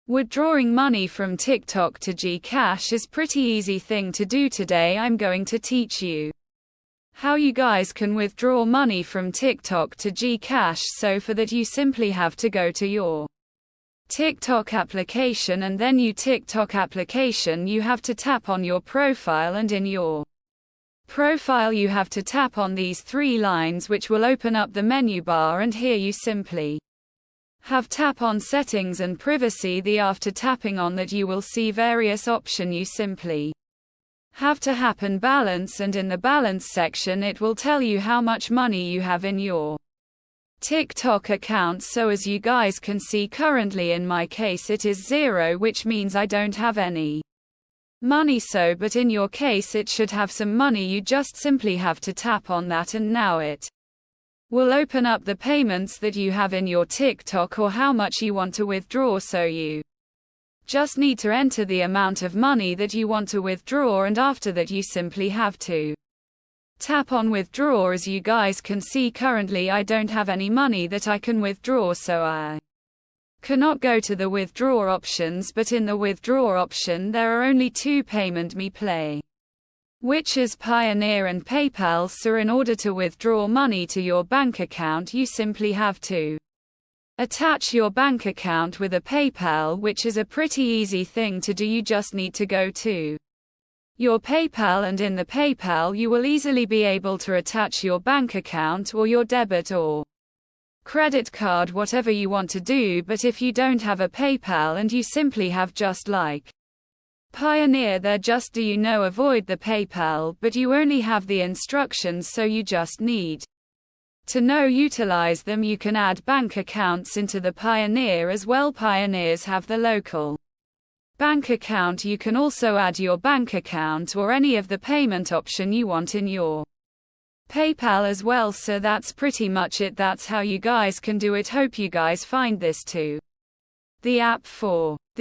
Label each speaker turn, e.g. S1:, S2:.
S1: Withdrawing money from TikTok to Gcash is pretty easy thing to do. Today I'm going to teach you how you guys can withdraw money from TikTok to Gcash. So for that you simply have to go to your TikTok application, and then you TikTok application you have to tap on your profile, and in your profile you have to tap on these three lines which will open up the menu bar, and here you simply have tap on settings and privacy. After tapping on that you will see various option. You simply have to happen balance, and in the balance section it will tell you how much money you have in your TikTok account. So as you guys can see currently in my case it is 0, which means I don't have any money. But in your case it should have some money. You just simply have to tap on that, and now it will open up the payments that you have in your TikTok or how much you want to withdraw. So you just need to enter the amount of money that you want to withdraw, and after that you simply have to tap on withdraw. As you guys can see currently I don't have any money that I can withdraw, so I cannot go to the withdraw options. But in the withdraw option there are only two payment methods, which is Pioneer and PayPal. So in order to withdraw money to your bank account you simply have to attach your bank account with a PayPal, which is a pretty easy thing to do. You just need to go to your PayPal, and in the PayPal you will easily be able to attach your bank account or your debit or credit card, whatever you want to do. But if you don't have a PayPal and you simply have just like Pioneer, there just avoid the PayPal, but you only have the instructions, so you just need to utilize them. You can add bank accounts into the Pioneer as well. Pioneers have the local bank account. You can also add your bank account or any of the payment option you want in your PayPal as well. So that's pretty much it. That's how you guys can do it. Hope you guys find this too the app for